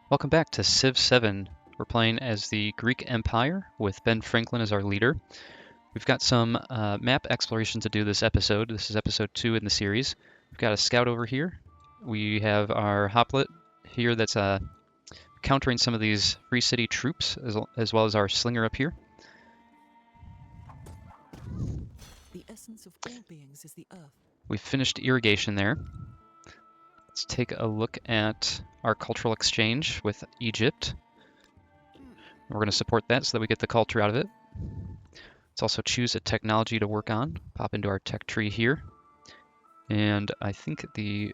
Welcome back to Civ 7. We're playing as the Greek Empire with Ben Franklin as our leader. We've got some map exploration to do this episode. This is episode 2 in the series. We've got a scout over here. We have our hoplet here that's countering some of these Free City troops, as well as our slinger up here. The essence of all beings is the earth. We've finished irrigation there. Let's take a look at our cultural exchange with Egypt. We're going to support that so that we get the culture out of it. Let's also choose a technology to work on. Pop into our tech tree here. And I think the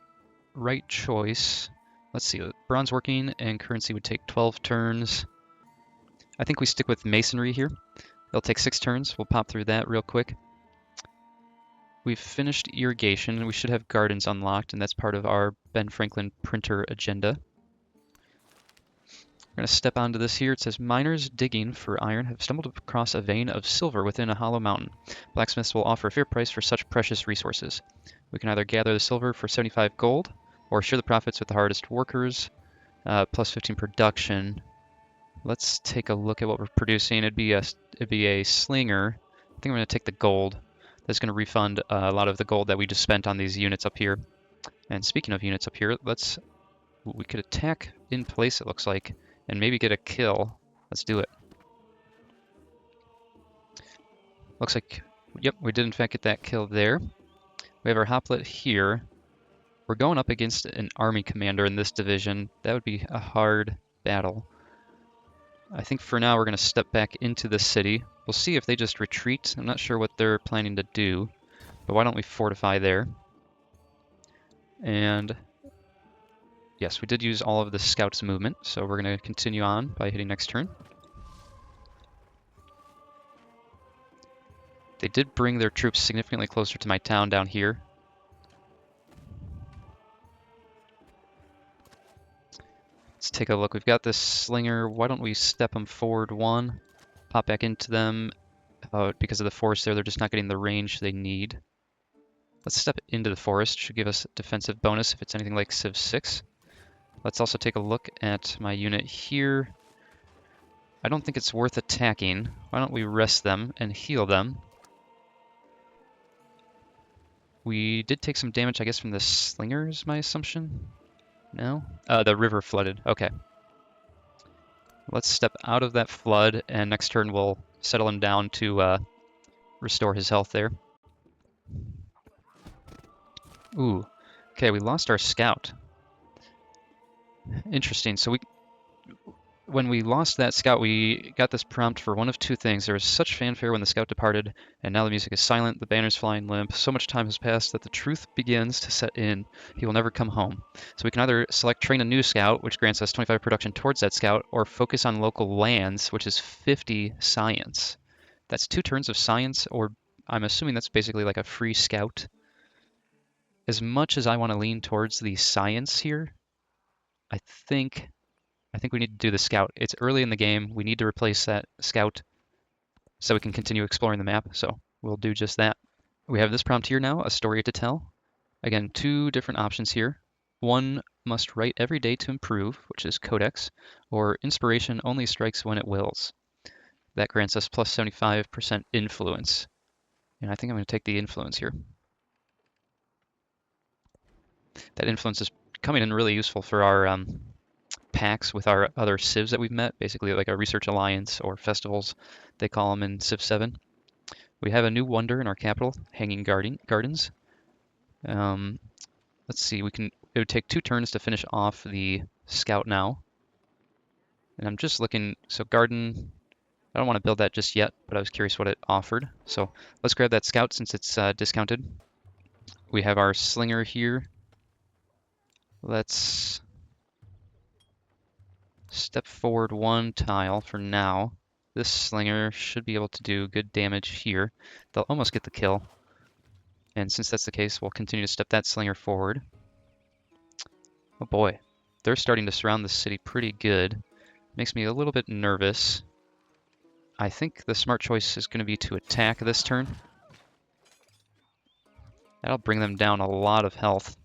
right choice, let's see, bronze working and currency would take 12 turns. I think we stick with masonry here. They'll take 6 turns. We'll pop through that real quick. We've finished irrigation and we should have gardens unlocked, and that's part of our Ben Franklin printer agenda. We're going to step onto this here. It says, miners digging for iron have stumbled across a vein of silver within a hollow mountain. Blacksmiths will offer a fair price for such precious resources. We can either gather the silver for 75 gold or share the profits with the hardest workers, plus 15 production. Let's take a look at what we're producing. It'd be a slinger. I think I'm going to take the gold. That's going to refund a lot of the gold that we just spent on these units up here. And speaking of units up here, we could attack in place, it looks like, and maybe get a kill. Let's do it. Looks like, yep, we did in fact get that kill there. We have our hoplet here. We're going up against an army commander in this division. That would be a hard battle. I think for now we're going to step back into the city. We'll see if they just retreat. I'm not sure what they're planning to do, but why don't we fortify there? And yes, we did use all of the scouts' movement, so we're going to continue on by hitting next turn. They did bring their troops significantly closer to my town down here. Let's take a look. We've got this slinger. Why don't we step them forward one, pop back into them. Because of the forest there, they're just not getting the range they need. Let's step into the forest. Should give us a defensive bonus if it's anything like Civ 6. Let's also take a look at my unit here. I don't think it's worth attacking. Why don't we rest them and heal them? We did take some damage, I guess, from the slinger is my assumption. No? The river flooded. Okay. Let's step out of that flood, and next turn we'll settle him down to restore his health there. Ooh. Okay, we lost our scout. Interesting. So when we lost that scout, we got this prompt for one of two things. There was such fanfare when the scout departed, and now the music is silent, the banners flying limp. So much time has passed that the truth begins to set in. He will never come home. So we can either select train a new scout, which grants us 25 production towards that scout, or focus on local lands, which is 50 science. That's 2 turns of science, or I'm assuming that's basically like a free scout. As much as I want to lean towards the science here, I think we need to do the scout. It's early in the game. We need to replace that scout so we can continue exploring the map. So we'll do just that. We have this prompt here now, a story to tell. Again, 2 different options here. One must write every day to improve, which is Codex, or inspiration only strikes when it wills. That grants us plus 75% influence. And I think I'm going to take the influence here. That influence is coming in really useful for our packs with our other civs that we've met, basically like a research alliance or festivals, they call them in Civ 7. We have a new wonder in our capital, Hanging Gardens. Let's see, it would take 2 turns to finish off the scout now. And I'm just looking, so garden, I don't want to build that just yet, but I was curious what it offered. So let's grab that scout since it's discounted. We have our slinger here. Let's step forward 1 tile for now. This slinger should be able to do good damage here. They'll almost get the kill. And since that's the case, we'll continue to step that slinger forward. Oh boy, they're starting to surround the city pretty good. Makes me a little bit nervous. I think the smart choice is going to be to attack this turn. That'll bring them down a lot of health.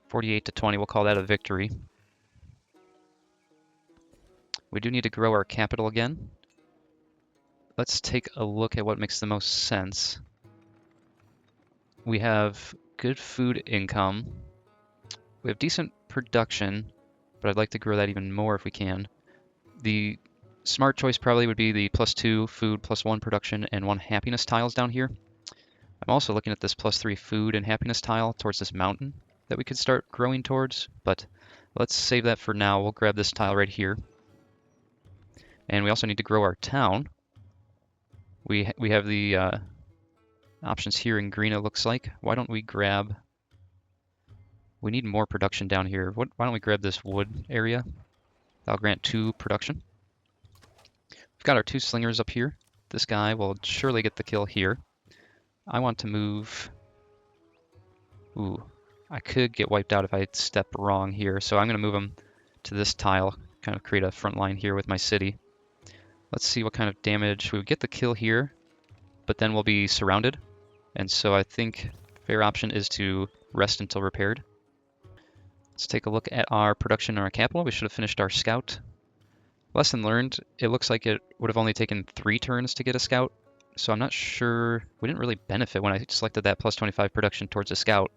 48 to 20, we'll call that a victory. We do need to grow our capital again. Let's take a look at what makes the most sense. We have good food income. We have decent production, but I'd like to grow that even more if we can. The smart choice probably would be the +2 food, +1 production, and 1 happiness tiles down here. I'm also looking at this +3 food and happiness tile towards this mountain that we could start growing towards, but let's save that for now. We'll grab this tile right here. And we also need to grow our town. We have the options here in green, it looks like. Why don't we grab... We need more production down here. Why don't we grab this wood area? That'll grant 2 production. We've got our 2 slingers up here. This guy will surely get the kill here. I want to move... Ooh, I could get wiped out if I step wrong here, so I'm going to move him to this tile, kind of create a front line here with my city. Let's see what kind of damage. We would get the kill here, but then we'll be surrounded. And so I think fair option is to rest until repaired. Let's take a look at our production and our capital. We should have finished our scout. Lesson learned, it looks like it would have only taken 3 turns to get a scout. So I'm not sure, we didn't really benefit when I selected that +25 production towards a scout.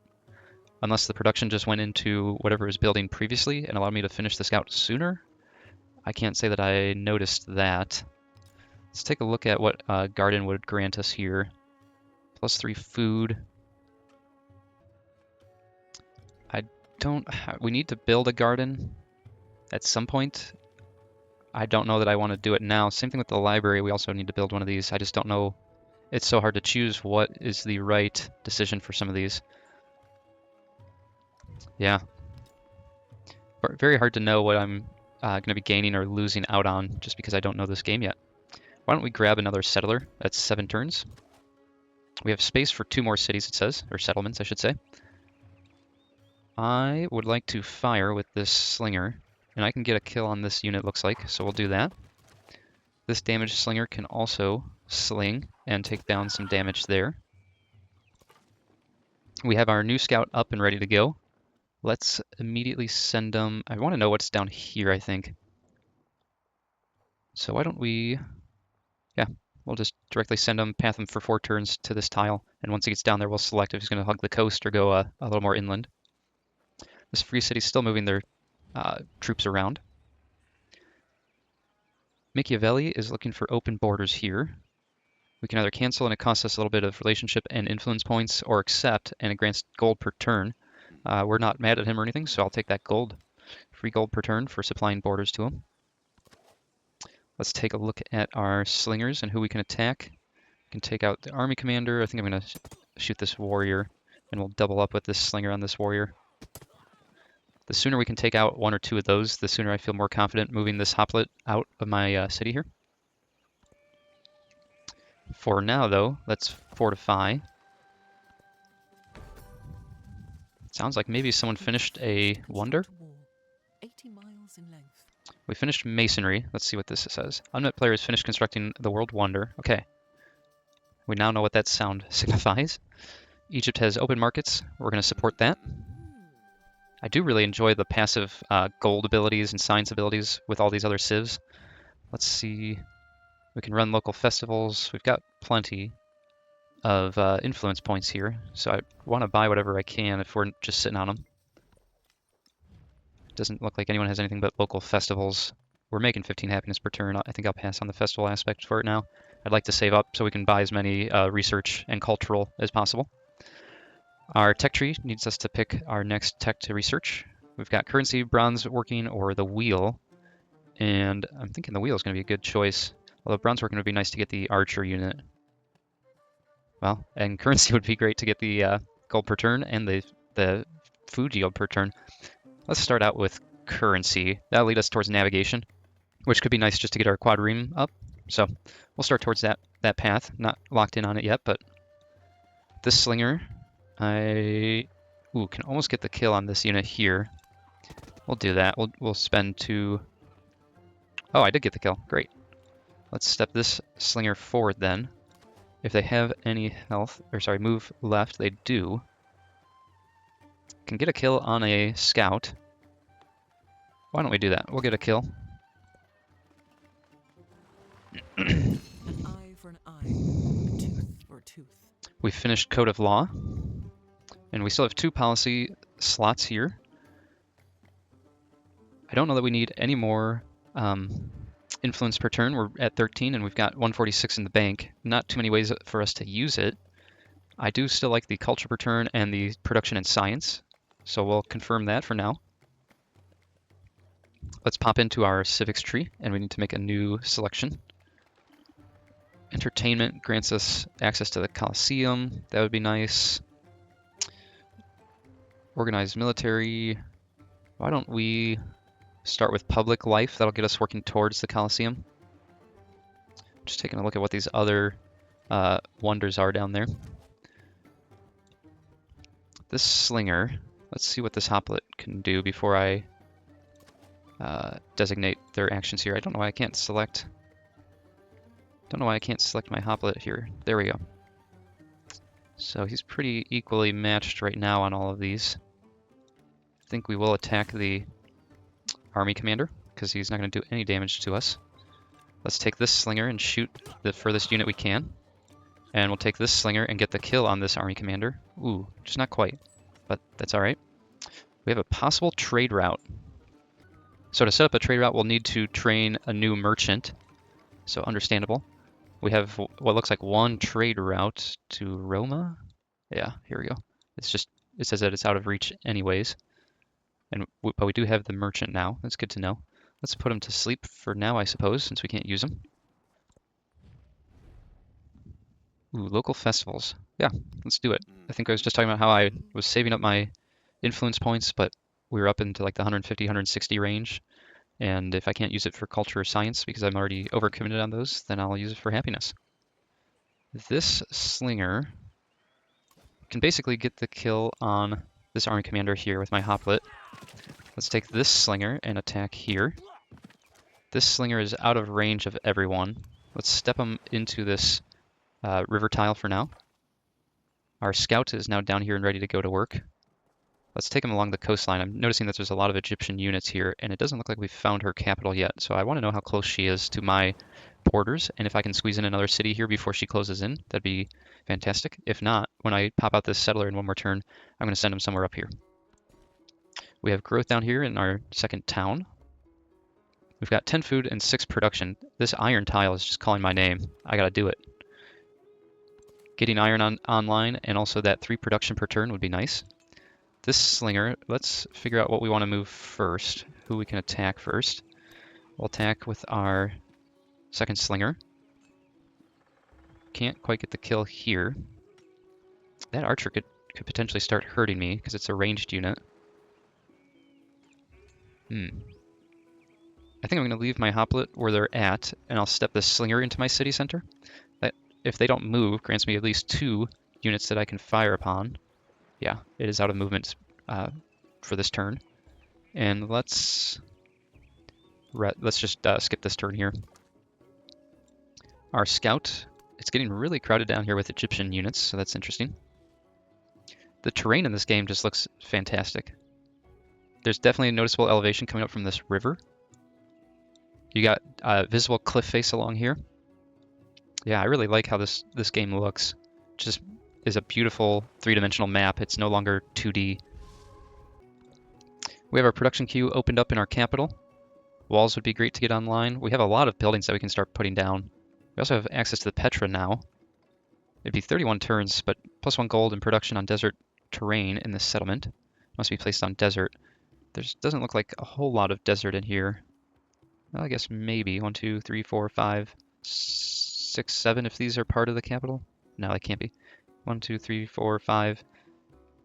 Unless the production just went into whatever was building previously and allowed me to finish the scout sooner. I can't say that I noticed that. Let's take a look at what garden would grant us here. +3 food. We need to build a garden at some point. I don't know that I want to do it now. Same thing with the library. We also need to build one of these. I just don't know. It's so hard to choose what is the right decision for some of these. Yeah. Very hard to know what I'm going to be gaining or losing out on just because I don't know this game yet. Why don't we grab another settler? That's 7 turns. We have space for 2 more cities, it says, or settlements, I should say. I would like to fire with this slinger, and I can get a kill on this unit, looks like, so we'll do that. This damaged slinger can also sling and take down some damage there. We have our new scout up and ready to go. Let's immediately send them... I want to know what's down here, I think. So why don't we... Yeah, we'll just directly send him, path him for 4 turns to this tile, and once he gets down there, we'll select if he's going to hug the coast or go a little more inland. This free city's still moving their troops around. Machiavelli is looking for open borders here. We can either cancel and it costs us a little bit of relationship and influence points, or accept and it grants gold per turn. We're not mad at him or anything, so I'll take that gold. Free gold per turn for supplying borders to him. Let's take a look at our slingers and who we can attack. We can take out the army commander. I think I'm going to shoot this warrior, and we'll double up with this slinger on this warrior. The sooner we can take out 1 or 2 of those, the sooner I feel more confident moving this hoplite out of my city here. For now, though, let's fortify. Sounds like maybe someone finished a wonder. 80 miles in length. We finished masonry. Let's see what this says. Unmet players finished constructing the world wonder. Okay. We now know what that sound signifies. Egypt has open markets. We're going to support that. I do really enjoy the passive gold abilities and science abilities with all these other civs. Let's see. We can run local festivals. We've got plenty of influence points here, so I want to buy whatever I can if we're just sitting on them. Doesn't look like anyone has anything but local festivals. We're making 15 happiness per turn. I think I'll pass on the festival aspect for it now. I'd like to save up so we can buy as many research and cultural as possible. Our tech tree needs us to pick our next tech to research. We've got currency, bronze working, or the wheel. And I'm thinking the wheel is going to be a good choice. Although bronze working would be nice to get the archer unit. Well, and currency would be great to get the gold per turn and the food yield per turn. Let's start out with currency. That'll lead us towards navigation, which could be nice just to get our quadrireme up. So we'll start towards that path. Not locked in on it yet, but this slinger... can almost get the kill on this unit here. We'll do that. We'll spend 2... Oh, I did get the kill. Great. Let's step this slinger forward then. If they have any health, or sorry, move left, they do. Can get a kill on a scout. Why don't we do that? We'll get a kill. tooth. We finished Code of Law, and we still have 2 policy slots here. I don't know that we need any more influence per turn. We're at 13, and we've got 146 in the bank. Not too many ways for us to use it. I do still like the culture per turn and the production and science, so we'll confirm that for now. Let's pop into our civics tree, and we need to make a new selection. Entertainment grants us access to the Coliseum. That would be nice. Organized military. Why don't we start with public life? That'll get us working towards the Coliseum. Just taking a look at what these other wonders are down there. This slinger. Let's see what this hoplet can do before I designate their actions here. I don't know why I can't select. Don't know why I can't select my hoplet here. There we go. So he's pretty equally matched right now on all of these. I think we will attack the army commander because he's not going to do any damage to us. Let's take this slinger and shoot the furthest unit we can. And we'll take this slinger and get the kill on this army commander. Ooh, just not quite, but that's all right. We have a possible trade route. So to set up a trade route, we'll need to train a new merchant. So understandable. We have what looks like 1 trade route to Roma. Yeah, here we go. It's just, it says that it's out of reach anyways. But we do have the merchant now. That's good to know. Let's put him to sleep for now, I suppose, since we can't use him. Ooh, local festivals. Yeah, let's do it. I think I was just talking about how I was saving up my influence points, but we were up into like the 150, 160 range. And if I can't use it for culture or science because I'm already overcommitted on those, then I'll use it for happiness. This slinger can basically get the kill on this army commander here with my hoplet. Let's take this slinger and attack here. This slinger is out of range of everyone. Let's step him into this river tile for now. Our scout is now down here and ready to go to work. Let's take him along the coastline. I'm noticing that there's a lot of Egyptian units here, and it doesn't look like we've found her capital yet. So I want to know how close she is to my borders, and if I can squeeze in another city here before she closes in, that'd be fantastic. If not, when I pop out this settler in one more turn, I'm going to send him somewhere up here. We have growth down here in our second town. We've got 10 food and 6 production. This iron tile is just calling my name. I got to do it. Getting iron online and also that 3 production per turn would be nice. This slinger, let's figure out what we want to move first, who we can attack first. We'll attack with our second slinger. Can't quite get the kill here. That archer could potentially start hurting me because it's a ranged unit. I think I'm going to leave my hoplet where they're at, and I'll step this slinger into my city center. That, if they don't move, grants me at least 2 units that I can fire upon. Yeah, it is out of movement for this turn. And let's just skip this turn here. Our scout, it's getting really crowded down here with Egyptian units, so that's interesting. The terrain in this game just looks fantastic. There's definitely a noticeable elevation coming up from this river. You got a visible cliff face along here. Yeah, I really like how this game looks. Just is a beautiful 3-dimensional map. It's no longer 2D. We have our production queue opened up in our capital. Walls would be great to get online. We have a lot of buildings that we can start putting down. We also have access to the Petra now. It'd be 31 turns, but +1 gold in production on desert terrain in this settlement. Must be placed on desert. There doesn't look like a whole lot of desert in here. Well, I guess maybe 1, 2, 3, 4, 5, 6, 7 if these are part of the capital. No, they can't be. 1, 2, 3, 4, 5,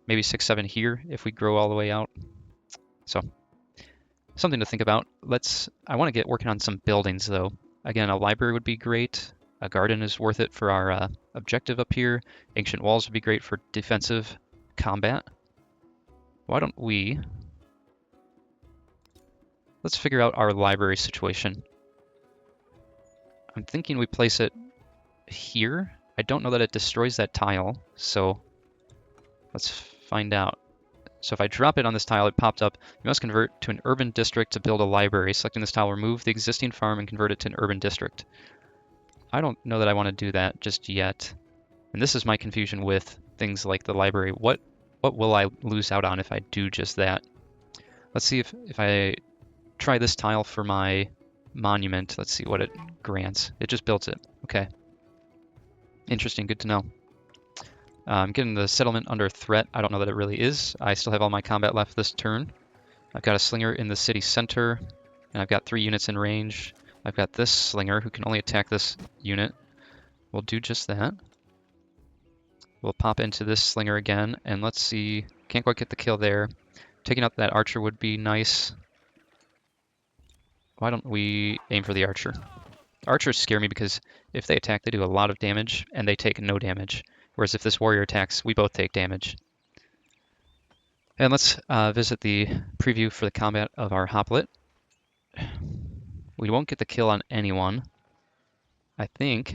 maybe 6, 7 here if we grow all the way out. So, something to think about. I want to get working on some buildings though. Again, a library would be great. A garden is worth it for our objective up here. Ancient walls would be great for defensive combat. Why don't we... Let's figure out our library situation. I'm thinking we place it here. I don't know that it destroys that tile, so let's find out. So if I drop it on this tile, it popped up. You must convert to an urban district to build a library. Selecting this tile will remove the existing farm and convert it to an urban district. I don't know that I want to do that just yet. And this is my confusion with things like the library. What will I lose out on if I do just that? Let's see if I try this tile for my monument. Let's see what it grants. It just built it. Okay. Interesting. Good to know. I'm getting the settlement under threat. I don't know that it really is. I still have all my combat left this turn. I've got a slinger in the city center, and I've got 3 units in range. I've got this slinger who can only attack this unit. We'll do just that. We'll pop into this slinger again, and let's see. Can't quite get the kill there. Taking out that archer would be nice. Why don't we aim for the archer? Archers scare me because if they attack, they do a lot of damage, and they take no damage. Whereas if this warrior attacks, we both take damage. And let's visit the preview for the combat of our hoplite. We won't get the kill on anyone. I think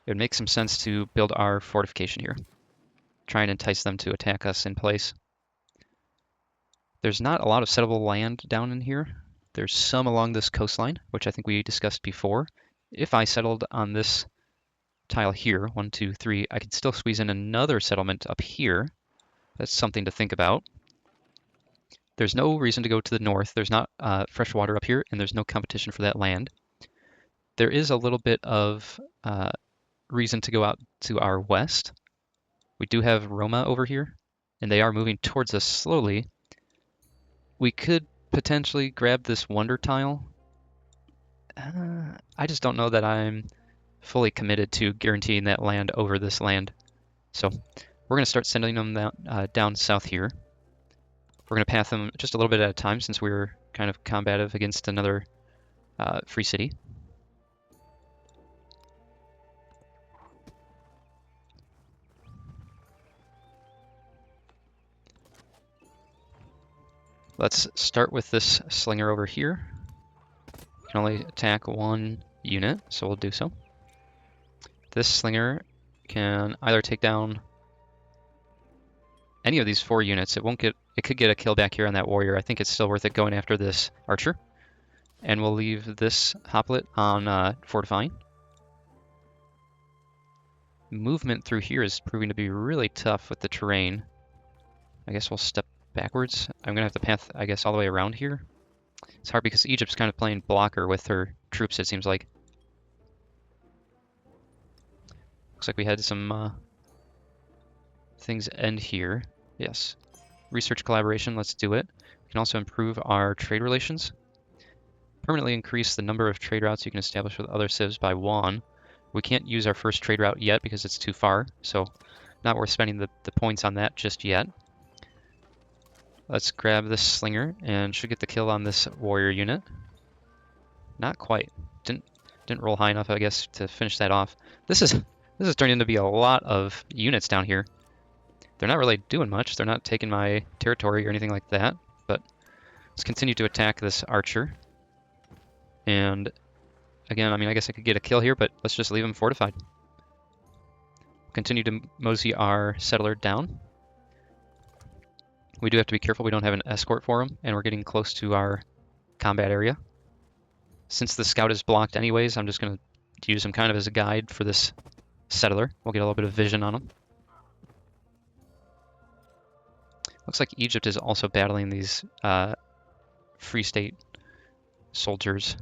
it would make some sense to build our fortification here. Try and entice them to attack us in place. There's not a lot of settable land down in here. There's some along this coastline, which I think we discussed before. If I settled on this tile here, 1, 2, 3, I could still squeeze in another settlement up here. That's something to think about. There's no reason to go to the north. There's not fresh water up here, and there's no competition for that land. There is a little bit of reason to go out to our west. We do have Roma over here, and they are moving towards us slowly. We could potentially grab this wonder tile. I just don't know that I'm fully committed to guaranteeing that land over this land. So we're going to start sending them down south here. We're going to path them just a little bit at a time since we're kind of combative against another free city. Let's start with this slinger over here. Can only attack 1 unit, so we'll do so. This slinger can either take down any of these 4 units. It could get a kill back here on that warrior. I think it's still worth it going after this archer. And we'll leave this hoplite on fortifying. Movement through here is proving to be really tough with the terrain. I guess we'll step backwards. I'm gonna have to path, I guess, all the way around here. It's hard because Egypt's kind of playing blocker with her troops, it seems like. Looks like we had some things end here. Yes. Research collaboration, let's do it. We can also improve our trade relations. Permanently increase the number of trade routes you can establish with other civs by 1. We can't use our first trade route yet because it's too far, so not worth spending the points on that just yet. Let's grab this slinger and should get the kill on this warrior unit. Not quite. Didn't roll high enough, I guess, to finish that off. This is turning into be a lot of units down here. They're not really doing much. They're not taking my territory or anything like that, but let's continue to attack this archer. And again, I mean, I guess I could get a kill here, but let's just leave him fortified. Continue to mosey our settler down. We do have to be careful we don't have an escort for him, and we're getting close to our combat area. Since the scout is blocked anyways, I'm just going to use him kind of as a guide for this settler. We'll get a little bit of vision on him. Looks like Egypt is also battling these Free State soldiers.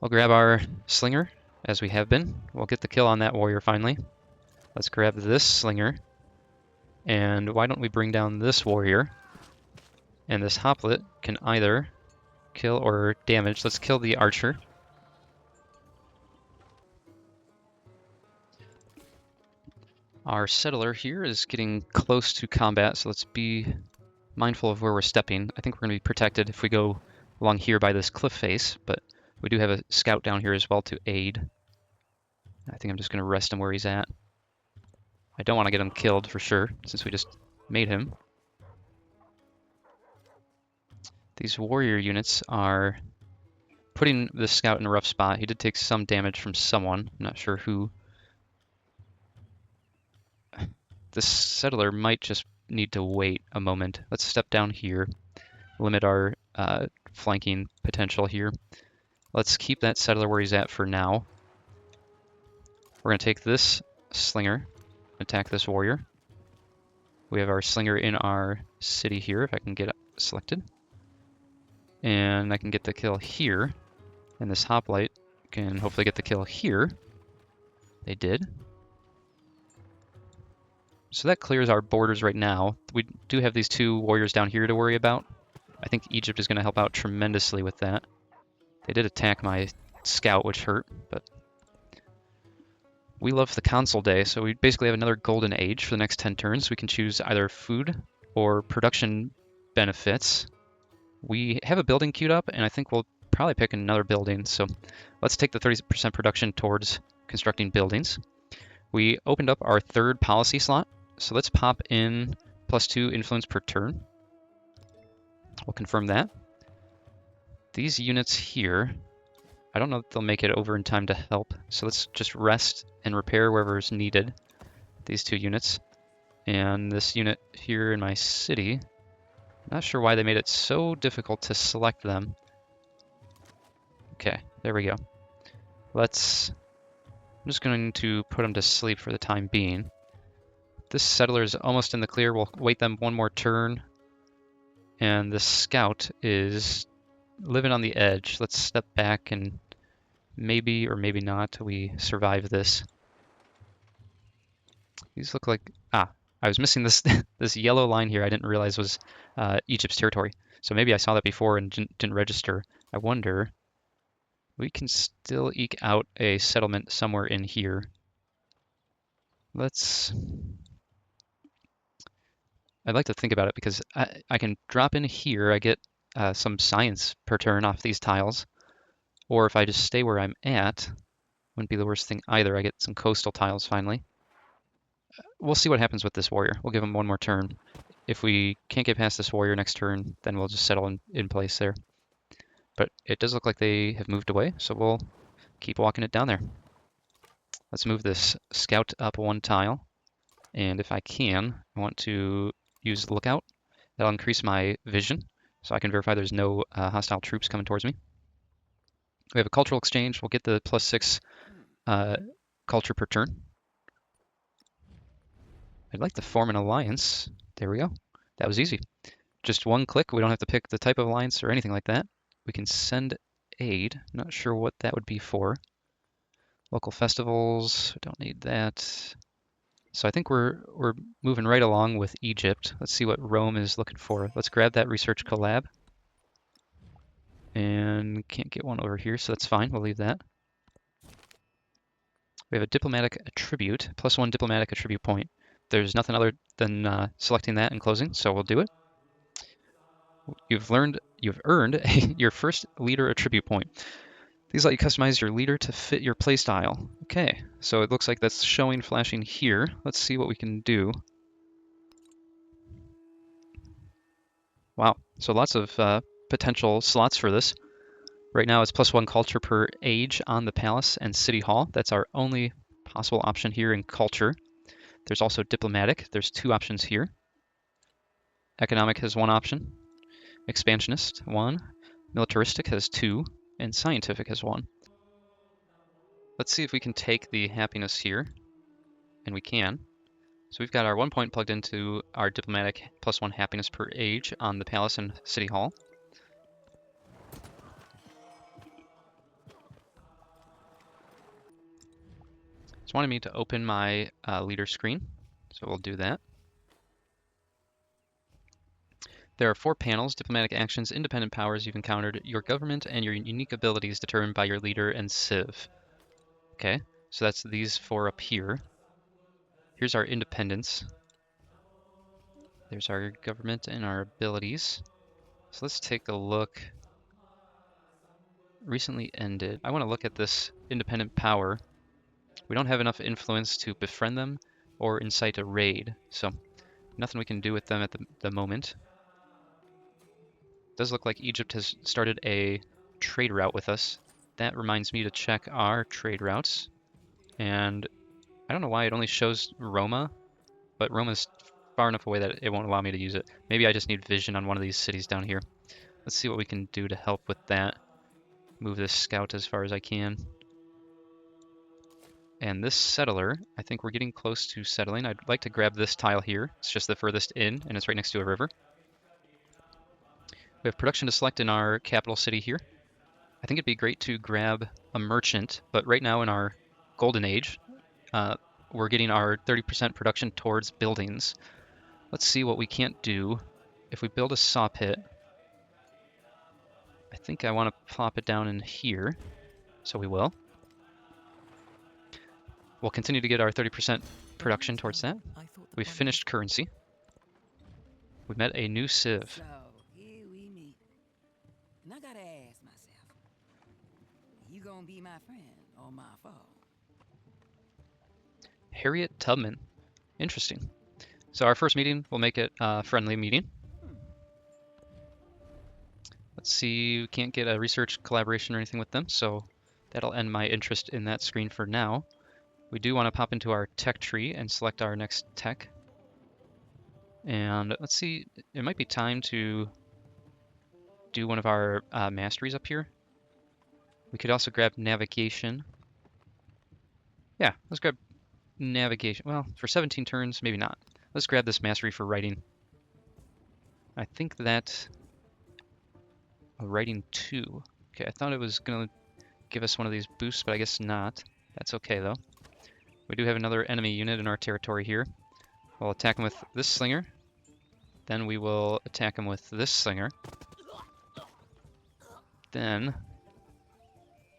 We'll grab our slinger, as we have been. We'll get the kill on that warrior finally. Let's grab this slinger. And why don't we bring down this warrior? And this hoplite can either kill or damage. Let's kill the archer. Our settler here is getting close to combat, so let's be mindful of where we're stepping. I think we're going to be protected if we go along here by this cliff face, but we do have a scout down here as well to aid. I think I'm just going to rest him where he's at. I don't want to get him killed for sure, since we just made him. These warrior units are putting this scout in a rough spot. He did take some damage from someone. I'm not sure who. This settler might just need to wait a moment. Let's step down here, limit our flanking potential here. Let's keep that settler where he's at for now. We're going to take this slinger, attack this warrior. We have our slinger in our city here, if I can get it selected. And I can get the kill here. And this hoplite can hopefully get the kill here. They did. So that clears our borders right now. We do have these two warriors down here to worry about. I think Egypt is going to help out tremendously with that. They did attack my scout, which hurt, but we love the console day, so we basically have another golden age for the next 10 turns. We can choose either food or production benefits. We have a building queued up, and I think we'll probably pick another building. So let's take the 30% production towards constructing buildings. We opened up our third policy slot, so let's pop in +2 influence per turn. We'll confirm that. These units here, I don't know if they'll make it over in time to help, so let's just rest and repair wherever is needed, these two units. And this unit here in my city, not sure why they made it so difficult to select them. Okay, there we go. I'm just going to put them to sleep for the time being. This settler is almost in the clear. We'll wait them one more turn. And the scout is living on the edge. Let's step back and maybe or maybe not we survive this. These look like... I was missing this this yellow line here I didn't realize was Egypt's territory. So maybe I saw that before and didn't register. I wonder... We can still eke out a settlement somewhere in here. I'd like to think about it because I can drop in here. I get some science per turn off these tiles. Or if I just stay where I'm at, wouldn't be the worst thing either. I get some coastal tiles finally. We'll see what happens with this warrior. We'll give him one more turn. If we can't get past this warrior next turn, then we'll just settle in place there. But it does look like they have moved away, so we'll keep walking it down there. Let's move this scout up one tile. And if I can, I want to use lookout. That'll increase my vision, so I can verify there's no hostile troops coming towards me. We have a cultural exchange. We'll get the +6 culture per turn. I'd like to form an alliance. There we go. That was easy. Just one click. We don't have to pick the type of alliance or anything like that. We can send aid. Not sure what that would be for. Local festivals. Don't need that. So I think we're moving right along with Egypt. Let's see what Rome is looking for. Let's grab that research collab. And can't get one over here, so that's fine. We'll leave that. We have a diplomatic attribute, +1 diplomatic attribute point. There's nothing other than selecting that and closing, so we'll do it. You've earned your first leader attribute point. These let you customize your leader to fit your playstyle. Okay, so it looks like that's showing, flashing here. Let's see what we can do. Wow, so lots of potential slots for this. Right now it's +1 culture per age on the palace and city hall. That's our only possible option here in culture. There's also diplomatic. There's 2 options here. Economic has 1 option. Expansionist, 1. Militaristic has 2. And scientific has 1. Let's see if we can take the happiness here. And we can. So we've got our 1 point plugged into our diplomatic +1 happiness per age on the palace and city hall. It's wanting me to open my leader screen, so we'll do that. There are 4 panels: diplomatic actions, independent powers you've encountered, your government, and your unique abilities determined by your leader and civ. Okay, so that's these 4 up here. Here's our independence. There's our government and our abilities. So let's take a look. Recently ended. I want to look at this independent power. We don't have enough influence to befriend them or incite a raid, so nothing we can do with them at the moment. It does look like Egypt has started a trade route with us. That reminds me to check our trade routes. And I don't know why it only shows Roma, but Roma's far enough away that it won't allow me to use it. Maybe I just need vision on one of these cities down here. Let's see what we can do to help with that. Move this scout as far as I can. And this settler, I think we're getting close to settling. I'd like to grab this tile here. It's just the furthest in, and it's right next to a river. We have production to select in our capital city here. I think it'd be great to grab a merchant, but right now in our golden age, we're getting our 30% production towards buildings. Let's see what we can't do. If we build a saw pit, I think I want to plop it down in here, so we will. We'll continue to get our 30% For a long production towards that. time, I thought that We've one of finished currency. We met a new civ. So, here we meet. And I gotta ask myself, you gonna be my friend or my foe? Harriet Tubman. Interesting. So our first meeting, we'll make it a friendly meeting. Let's see, we can't get a research collaboration or anything with them, so that'll end my interest in that screen for now. We do want to pop into our tech tree and select our next tech. And let's see, it might be time to do one of our masteries up here. We could also grab navigation. Yeah, let's grab navigation. Well, for 17 turns, maybe not. Let's grab this mastery for writing. I think that writing 2. Okay, I thought it was going to give us one of these boosts, but I guess not. That's okay, though. We do have another enemy unit in our territory here. We'll attack him with this slinger. Then we will attack him with this slinger. Then...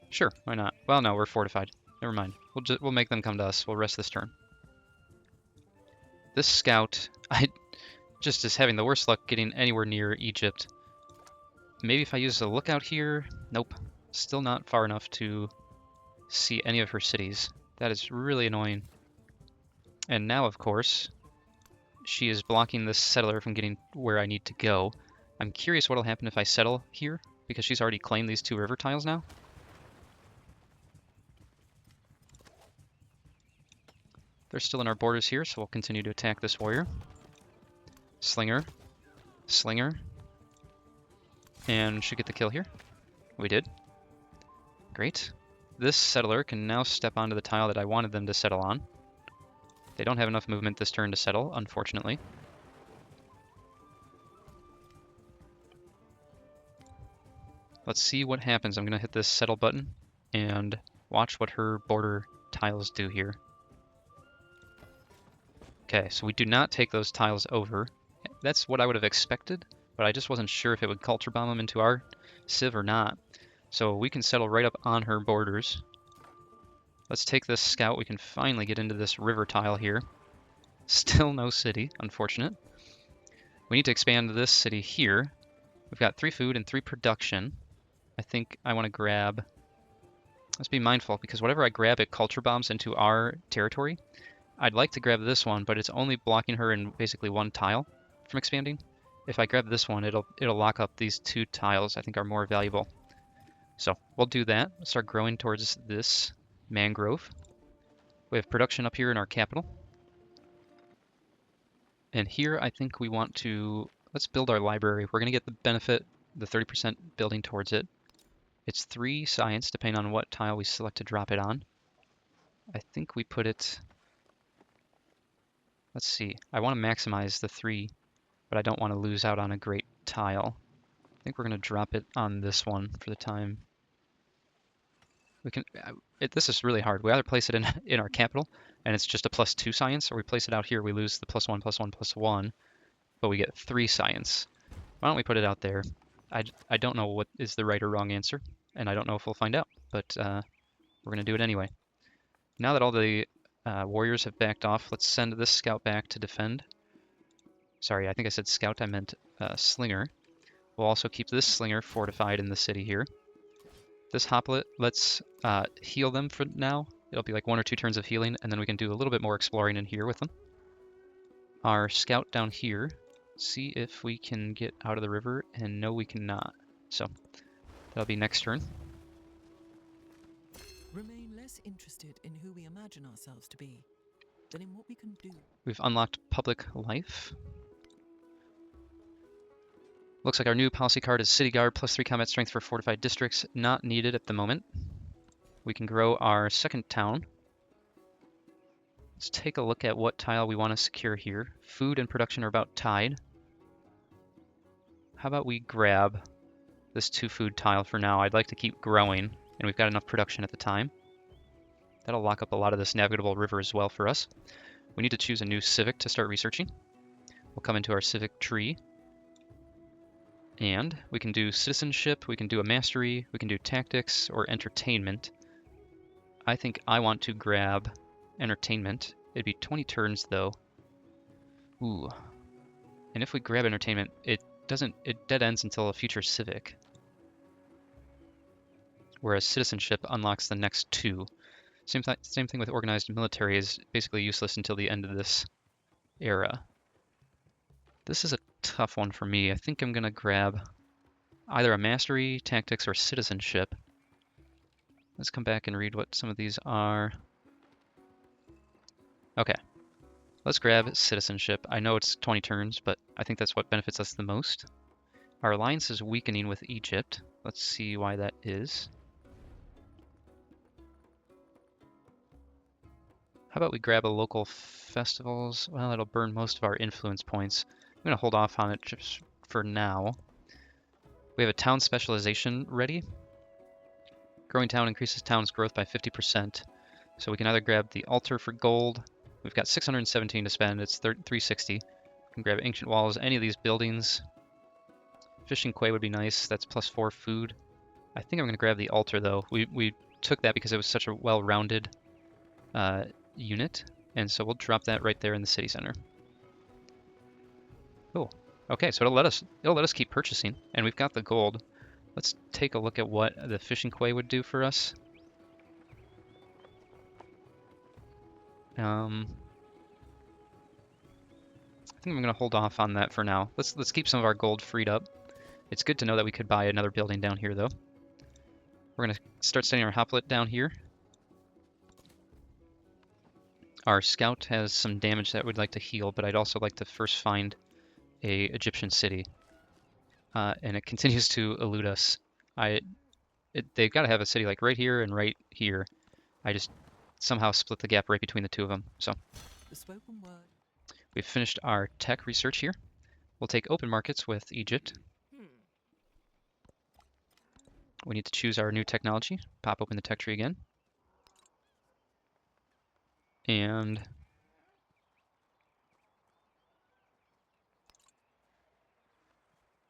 Sure, why not? Well, no, we're fortified. Never mind. We'll make them come to us. We'll rest this turn. This scout, I just is having the worst luck getting anywhere near Egypt. Maybe if I use a lookout here? Nope. Still not far enough to see any of her cities. That is really annoying. And now, of course, she is blocking this settler from getting where I need to go. I'm curious what'll happen if I settle here, because she's already claimed these 2 river tiles now. They're still in our borders here, so we'll continue to attack this warrior. Slinger. Slinger. And should get the kill here. We did. Great. This settler can now step onto the tile that I wanted them to settle on. They don't have enough movement this turn to settle, unfortunately. Let's see what happens. I'm going to hit this settle button and watch what her border tiles do here. Okay, so we do not take those tiles over. That's what I would have expected, but I just wasn't sure if it would culture bomb them into our civ or not. So we can settle right up on her borders. Let's take this scout. We can finally get into this river tile here. Still no city, unfortunate. We need to expand this city here. We've got 3 food and 3 production. I think I want to grab... Let's be mindful, because whatever I grab, it culture bombs into our territory. I'd like to grab this one, but it's only blocking her in basically 1 tile from expanding. If I grab this one, it'll lock up these 2 tiles I think are more valuable. So we'll do that. Start growing towards this mangrove. We have production up here in our capital. And here I think we want to, let's build our library. We're going to get the benefit, the 30% building towards it. It's 3 science, depending on what tile we select to drop it on. I think we put it, let's see, I want to maximize the 3, but I don't want to lose out on a great tile. I think we're going to drop it on this one for the time. We can. This is really hard. We either place it in our capital, and it's just a +2 science, or we place it out here, we lose the +1, +1, +1, but we get 3 science. Why don't we put it out there? I don't know what is the right or wrong answer, and I don't know if we'll find out, but we're going to do it anyway. Now that all the warriors have backed off, let's send this scout back to defend. Sorry, I think I said scout, I meant slinger. We'll also keep this slinger fortified in the city here. This hoplet, let's heal them for now. It'll be like 1 or 2 turns of healing, and then we can do a little bit more exploring in here with them. Our scout down here, see if we can get out of the river, and no, we cannot. So that'll be next turn. remain less interested in who we imagine ourselves to be than in what we can do. We've unlocked public life. Looks like our new policy card is City Guard, +3 combat strength for fortified districts. Not needed at the moment. We can grow our second town. Let's take a look at what tile we want to secure here. Food and production are about tied. How about we grab this 2 food tile for now? I'd like to keep growing, and we've got enough production at the time. That'll lock up a lot of this navigable river as well for us. We need to choose a new civic to start researching. We'll come into our civic tree, and we can do citizenship, we can do a mastery, we can do tactics, or entertainment. I think I want to grab entertainment. It'd be 20 turns though. Ooh. And if we grab entertainment, it dead ends until a future civic. Whereas citizenship unlocks the next 2. Same thing with organized military is basically useless until the end of this era. This is a tough one for me. I think I'm gonna grab either a mastery, tactics, or citizenship. Let's come back and read what some of these are. Okay, let's grab citizenship. I know it's 20 turns, but I think that's what benefits us the most. Our alliance is weakening with Egypt. Let's see why that is. How about we grab a local festivals? Well, it'll burn most of our influence points. I'm gonna hold off on it just for now. We have a town specialization ready. Growing town increases town's growth by 50%. So we can either grab the altar for gold. We've got 617 to spend. It's 360. We can grab ancient walls, any of these buildings. Fishing quay would be nice. That's +4 food. I think I'm going to grab the altar though. We took that because it was such a well-rounded unit, and so we'll drop that right there in the city center. Cool. Okay, so it'll let us keep purchasing, and we've got the gold. Let's take a look at what the fishing quay would do for us. I think I'm going to hold off on that for now. Let's keep some of our gold freed up. It's good to know that we could buy another building down here, though. We're going to start setting our hoplite down here. Our scout has some damage that we'd like to heal, but I'd also like to first find a Egyptian city. And it continues to elude us. They've got to have a city like right here and right here. I just somehow split the gap right between the two of them. So The spoken word. we've finished our tech research here. We'll take open markets with Egypt. We need to choose our new technology. Pop open the tech tree again. And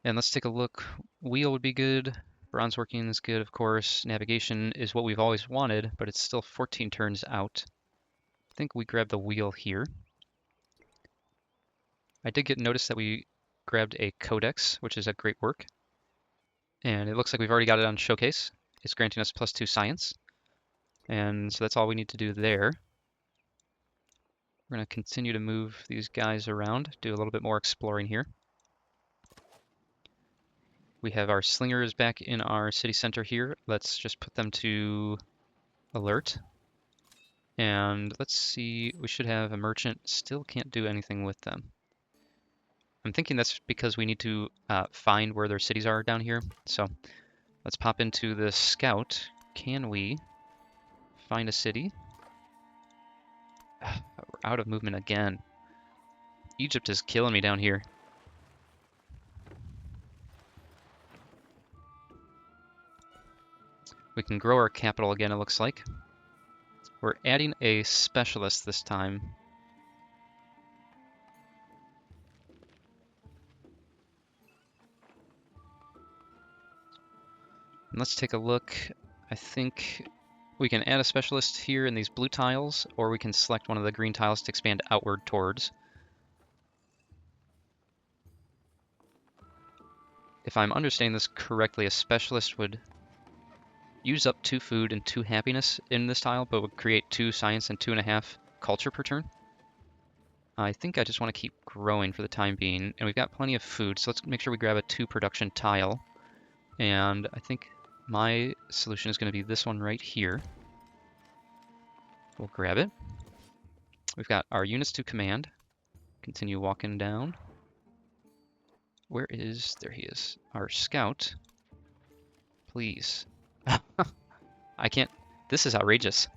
let's take a look. Wheel would be good. Bronze working is good, of course. Navigation is what we've always wanted, but it's still 14 turns out. I think we grab the wheel here. I did get notice that we grabbed a codex, which is a great work. And it looks like we've already got it on showcase. It's granting us +2 science. And so that's all we need to do there. We're going to continue to move these guys around, do a little bit more exploring here. We have our slingers back in our city center here. Let's just put them to alert. And let's see, we should have a merchant. Still can't do anything with them. I'm thinking that's because we need to find where their cities are down here. So let's pop into the scout. Can we find a city? We're out of movement again. Egypt is killing me down here. We can grow our capital again, it looks like. We're adding a specialist this time. And let's take a look. I think we can add a specialist here in these blue tiles, or we can select one of the green tiles to expand outward towards. If I'm understanding this correctly, a specialist would use up 2 food and 2 happiness in this tile, but would create 2 science and 2.5 culture per turn. I think I just want to keep growing for the time being, and we've got plenty of food, so let's make sure we grab a 2 production tile. And I think my solution is going to be this one right here. We'll grab it. We've got our units to command. Continue walking down. Where is, there he is, our scout. Please. I can't, this is outrageous.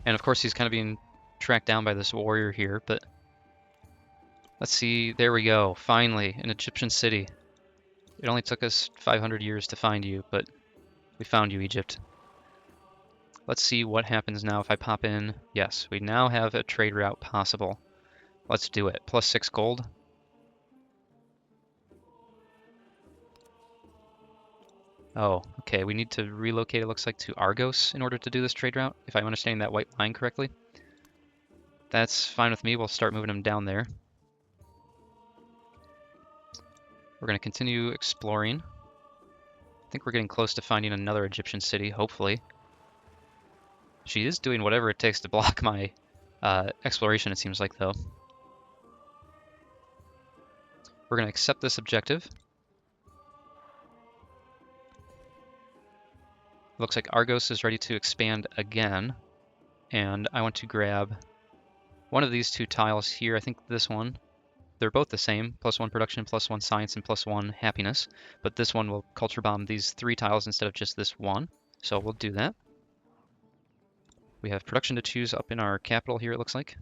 And of course he's kind of being tracked down by this warrior here, but let's see, there we go, finally, an Egyptian city. It only took us 500 years to find you, but we found you, Egypt. Let's see what happens now if I pop in. Yes, we now have a trade route possible. Let's do it. +6 gold. Oh, okay, we need to relocate, it looks like, to Argos in order to do this trade route, if I'm understanding that white line correctly. That's fine with me, we'll start moving them down there. We're going to continue exploring. I think we're getting close to finding another Egyptian city, hopefully. She is doing whatever it takes to block my exploration, it seems like, though. We're going to accept this objective. Looks like Argos is ready to expand again, and I want to grab one of these two tiles here. I think this one. They're both the same, +1 production, +1 science, and +1 happiness, but this one will culture bomb these 3 tiles instead of just this one, so we'll do that. We have production to choose up in our capital here, it looks like.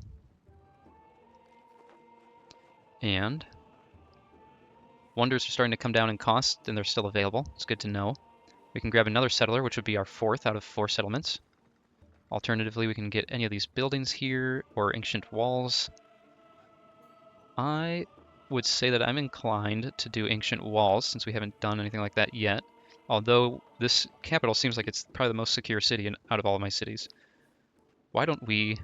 And wonders are starting to come down in cost, and they're still available. It's good to know. We can grab another settler, which would be our 4th out of 4 settlements. Alternatively, we can get any of these buildings here, or ancient walls. I would say that I'm inclined to do ancient walls, since we haven't done anything like that yet. Although this capital seems like it's probably the most secure city out of all of my cities. Why don't we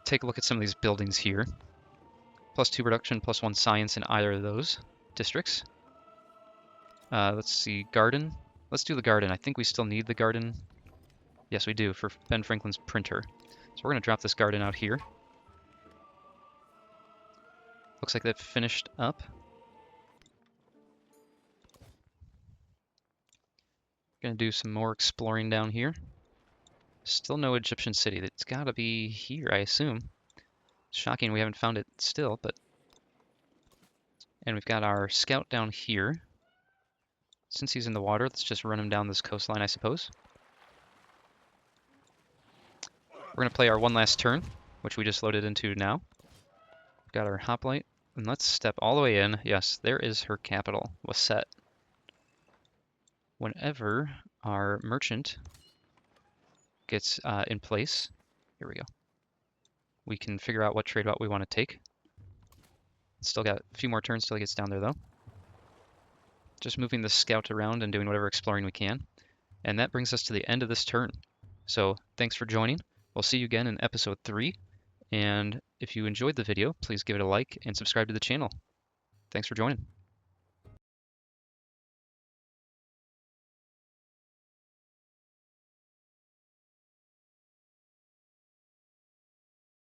take a look at some of these buildings here. +2 production, +1 science in either of those districts. Let's see, garden. Let's do the garden. I think we still need the garden. Yes, we do, for Ben Franklin's printer. So we're going to drop this garden out here. Looks like that finished up. Going to do some more exploring down here. Still no Egyptian city. It's got to be here, I assume. It's shocking we haven't found it still, but... And we've got our scout down here. Since he's in the water, let's just run him down this coastline, I suppose. We're going to play our one last turn, which we just loaded into now. We've got our hoplite, and let's step all the way in. Yes, there is her capital, Waset. Whenever our merchant gets in place, here we go, we can figure out what trade route we want to take. Still got a few more turns till he gets down there, though. Just moving the scout around and doing whatever exploring we can. And that brings us to the end of this turn. So thanks for joining. We'll see you again in episode 3. And if you enjoyed the video, please give it a like and subscribe to the channel. Thanks for joining.